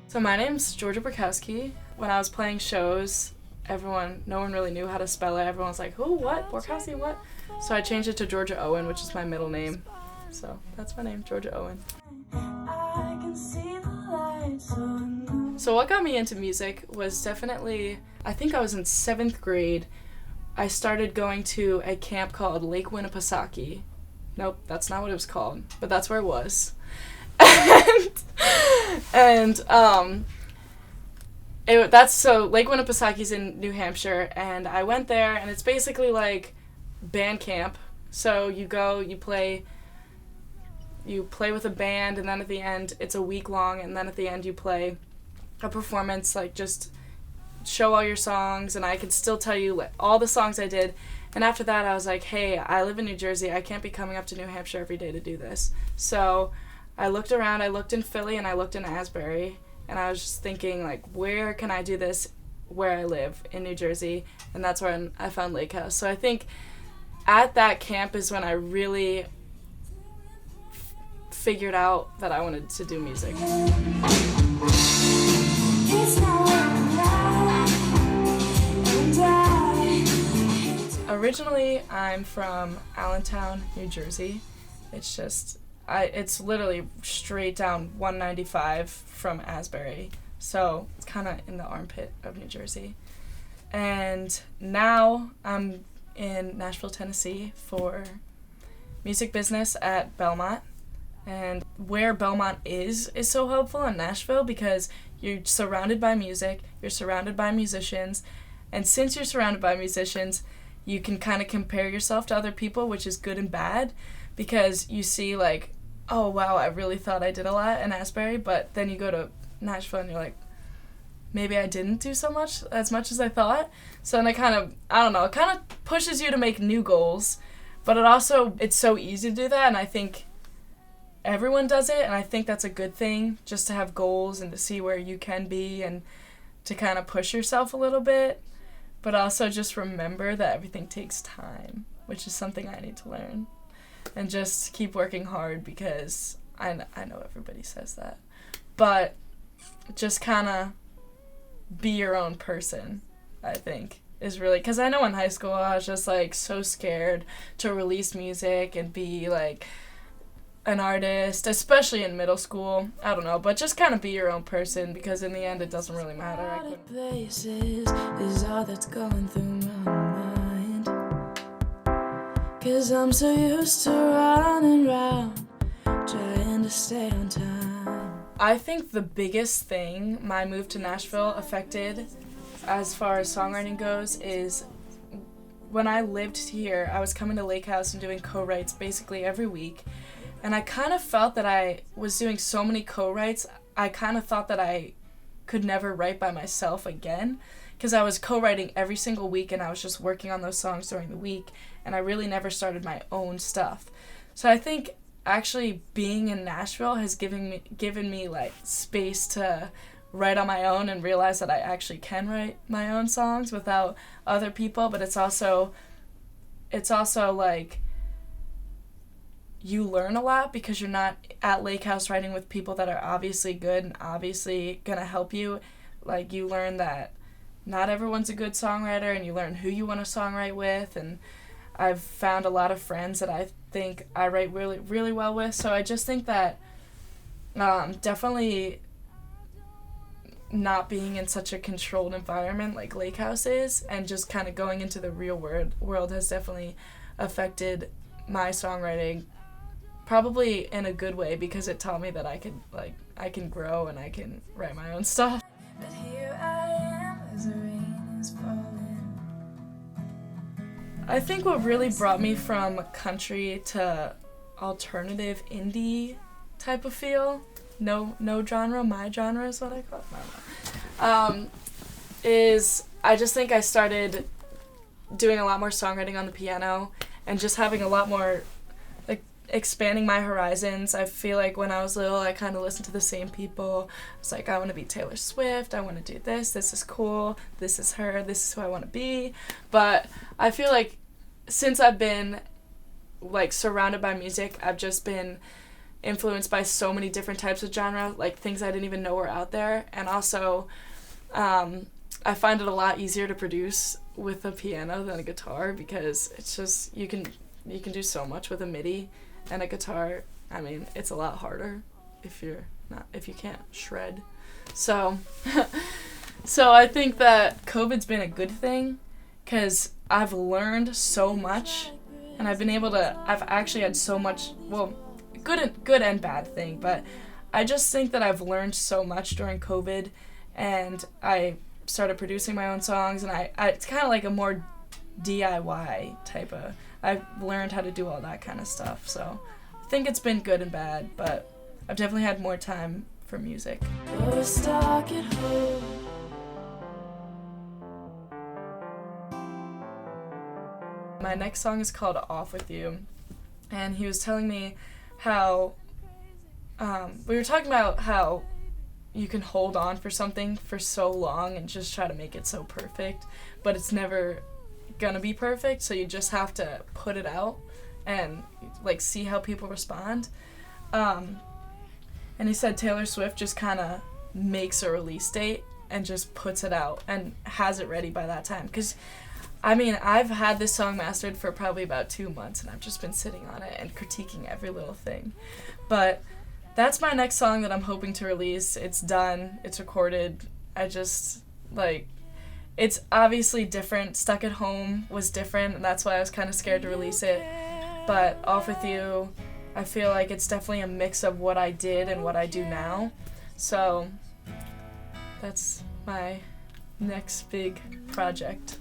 So my name's Georgia Borkowski. When I was playing shows, no one really knew how to spell it. Everyone was like, who, what, Borkowski, what? So I changed it to Georgia Owen, which is my middle name. So that's my name, Georgia Owen. So what got me into music was definitely, I think I was in 7th grade. I started going to a camp called Lake Winnipesaukee. Nope, that's not what it was called, but that's where it was. and Lake Winnipesaukee's in New Hampshire, and I went there, and it's basically like band camp. So you go, you play with a band, and then at the end it's a week long, and then at the end you play a performance, like just show all your songs, and I could still tell you like all the songs I did. And after that I was like, hey, I live in New Jersey, I can't be coming up to New Hampshire every day to do this. So I looked around, I looked in Philly and I looked in Asbury, and I was just thinking, like, where can I do this where I live in New Jersey? And that's where I found Lakehouse. So I think at that camp is when I really figured out that I wanted to do music. Originally, I'm from Allentown, New Jersey. It's literally straight down 195 from Asbury, so it's kind of in the armpit of New Jersey. And now I'm in Nashville, Tennessee for music business at Belmont. And where Belmont is so helpful in Nashville because you're surrounded by music, you're surrounded by musicians, and since you're surrounded by musicians, you can kind of compare yourself to other people, which is good and bad, because you see like, oh wow, I really thought I did a lot in Asbury, but then you go to Nashville and you're like, maybe I didn't do as much as I thought. So then it kind of pushes you to make new goals, but it's so easy to do that, and I think everyone does it, and I think that's a good thing, just to have goals and to see where you can be and to kind of push yourself a little bit, but also just remember that everything takes time, which is something I need to learn. And just keep working hard, because I know everybody says that. But just kind of be your own person, I think, is really... Because I know in high school I was just, like, so scared to release music and be, like, an artist, especially in middle school. I don't know, but just kind of be your own person, because in the end it doesn't really matter. Places is all that's going through my mind, 'cause I'm so used to running around trying to stay on time. I think the biggest thing my move to Nashville affected as far as songwriting goes is when I lived here, I was coming to Lakehouse and doing co-writes basically every week. And I kind of felt that I was doing so many co-writes, I kind of thought that I could never write by myself again, because I was co-writing every single week and I was just working on those songs during the week, and I really never started my own stuff. So I think actually being in Nashville has given me like space to write on my own and realize that I actually can write my own songs without other people, but it's also like you learn a lot because you're not at Lakehouse writing with people that are obviously good and obviously gonna help you. Like, you learn that not everyone's a good songwriter, and you learn who you want to songwrite with, and I've found a lot of friends that I think I write really, really well with. So I just think that definitely not being in such a controlled environment like Lakehouse is, and just kind of going into the real world has definitely affected my songwriting, probably in a good way, because it taught me that I can grow and I can write my own stuff. But here I am as the rain is falling. I think what really brought me from country to alternative indie type of feel, no genre, my genre is what I call it, is I just think I started doing a lot more songwriting on the piano and just having a lot more, like, expanding my horizons. I feel like when I was little, I kind of listened to the same people. I was like, I want to be Taylor Swift, I want to do this is cool, this is her, this is who I want to be. But I feel like since I've been, like, surrounded by music, I've just been influenced by so many different types of genre, like things I didn't even know were out there. And also, I find it a lot easier to produce with a piano than a guitar, because it's just, you can do so much with a MIDI, and a guitar, I mean, it's a lot harder if you can't shred. So, so I think that COVID's been a good thing, because I've learned so much, and I've actually had so much, well, good and bad thing, but I just think that I've learned so much during COVID, and I started producing my own songs, and I it's kind of like a more DIY type of, I've learned how to do all that kind of stuff, so I think it's been good and bad, but I've definitely had more time for music. We're stuck at home. My next song is called Off With You, and he was telling me how, we were talking about how you can hold on for something for so long and just try to make it so perfect, but it's never gonna be perfect, so you just have to put it out and like see how people respond. And he said Taylor Swift just kind of makes a release date and just puts it out and has it ready by that time, because I mean, I've had this song mastered for probably about 2 months, and I've just been sitting on it and critiquing every little thing. But that's my next song that I'm hoping to release. It's done. It's recorded. I just, like, it's obviously different. Stuck at Home was different, and that's why I was kind of scared to release it. But Off With You, I feel like it's definitely a mix of what I did and what I do now. So that's my next big project.